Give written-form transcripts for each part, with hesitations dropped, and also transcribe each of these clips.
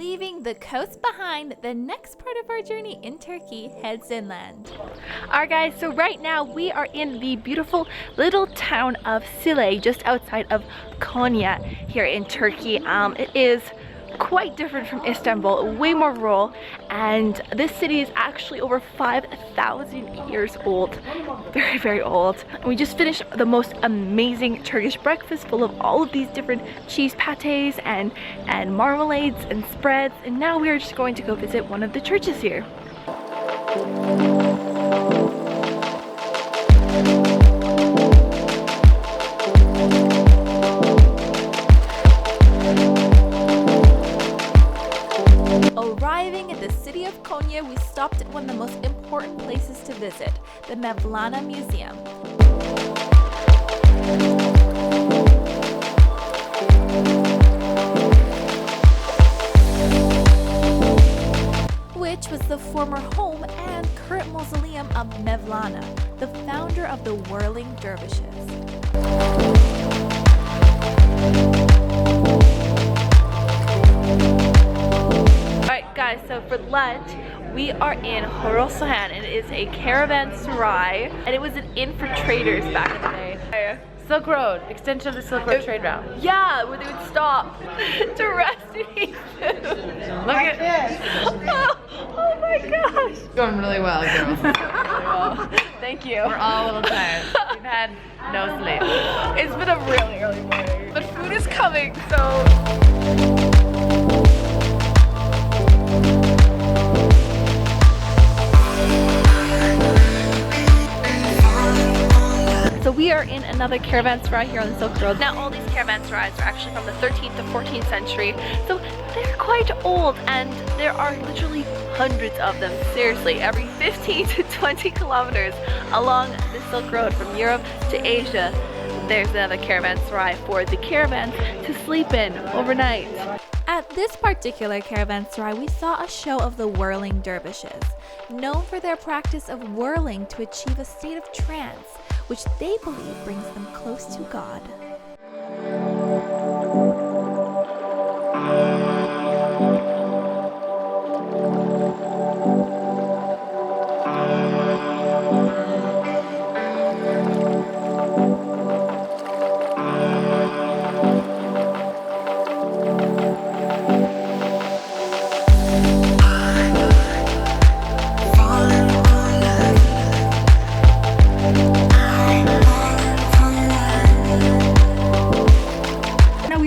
Leaving the coast behind, the next part of our journey in Turkey heads inland. Alright guys, so right now we are in the beautiful little town of Sille, just outside of Konya here in Turkey. It is quite different from Istanbul, way more rural, and this city is actually over 5,000 years old. Very, very old. And we just finished the most amazing Turkish breakfast full of all of these different cheese pates and marmalades and spreads, and now we are just going to go visit one of the churches here. Arriving at the city of Konya, we stopped at one of the most important places to visit, the Mevlana Museum. Which was the former home and current mausoleum of Mevlana, the founder of the Whirling Dervishes. Guys, so for lunch we are in Horoshan, and it is a caravanserai, and it was an inn for traders back in the day. Silk Road, extension of the Silk Road trade route. Yeah, where they would stop to rest and eat food. Look at this. Oh my gosh. Going really well, girls. Really well. Thank you. We're all a little tired. We've had no sleep. It's been a really early morning, but food is coming, so. So we are in another caravanserai here on the Silk Road. Now all these caravanserais are actually from the 13th to 14th century, so they're quite old, and there are literally hundreds of them, seriously, every 15 to 20 kilometers along the Silk Road from Europe to Asia. There's another caravanserai for the caravans to sleep in overnight. At this particular caravanserai, we saw a show of the Whirling Dervishes, known for their practice of whirling to achieve a state of trance, which they believe brings them close to God.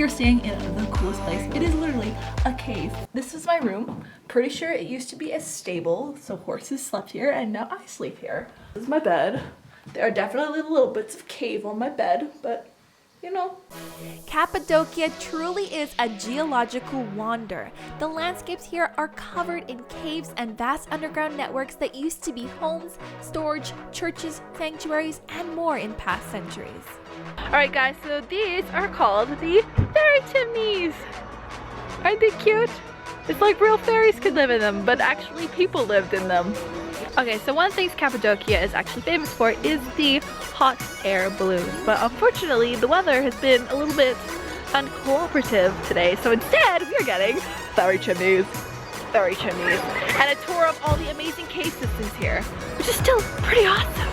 Staying in the coolest place. It is literally a cave. This is my room. Pretty sure it used to be a stable, so horses slept here, and now I sleep here. This is my bed. There are definitely little bits of cave on my bed, but you know. Cappadocia truly is a geological wonder. The landscapes here are covered in caves and vast underground networks that used to be homes, storage, churches, sanctuaries, and more in past centuries. Alright guys, so these are called the Fairy Chimneys. Aren't they cute? It's like real fairies could live in them, but actually people lived in them. Okay, so one of the things Cappadocia is actually famous for is the hot air balloons, but unfortunately the weather has been a little bit uncooperative today, so instead we are getting Fairy Chimneys. Fairy Chimneys. And a tour of all the amazing cave systems here, which is still pretty awesome.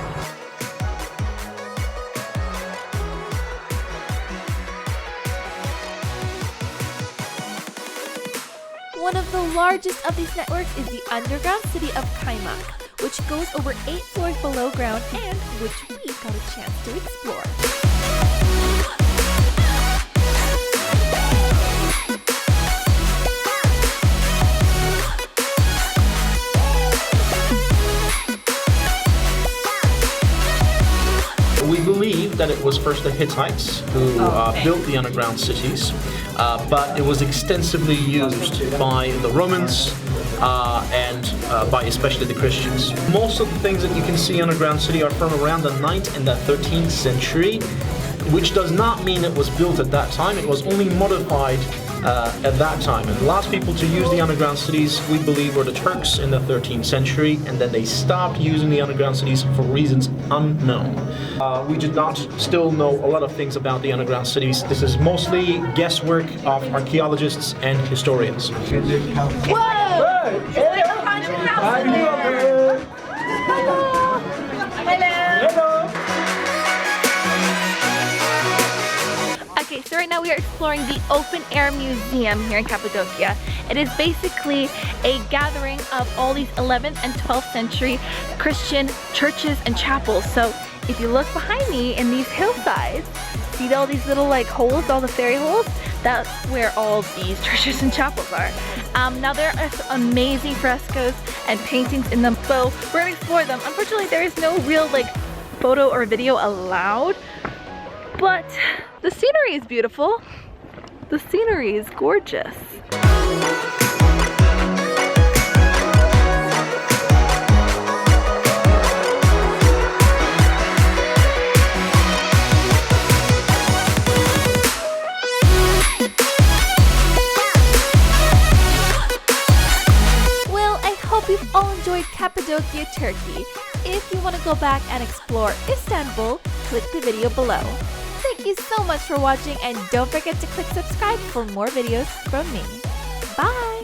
One of the largest of these networks is the underground city of Kaymakli, which goes over 8 floors below ground and which we got a chance to explore. We believe that it was first the Hittites who built the underground cities, but it was extensively used by the Romans and by especially the Christians. Most of the things that you can see underground city are from around the 9th and the 13th century, which does not mean it was built at that time. It was only modified at that time. And the last people to use the underground cities, we believe, were the Turks in the 13th century, and then they stopped using the underground cities for reasons unknown. We did not still know a lot of things about the underground cities. This is mostly guesswork of archaeologists and historians. Okay, so right now we are exploring the open air museum here in Cappadocia. It is basically a gathering of all these 11th and 12th century Christian churches and chapels. So if you look behind me in these hillsides, see all these little like holes, all the fairy holes? That's where all these churches and chapels are. Now there are some amazing frescoes and paintings in them, so we're gonna explore them. Unfortunately, there is no real like photo or video allowed, but the scenery is beautiful. The scenery is gorgeous. You've all enjoyed Cappadocia, Turkey. If you want to go back and explore Istanbul, click the video below. Thank you so much for watching, and don't forget to click subscribe for more videos from me. Bye!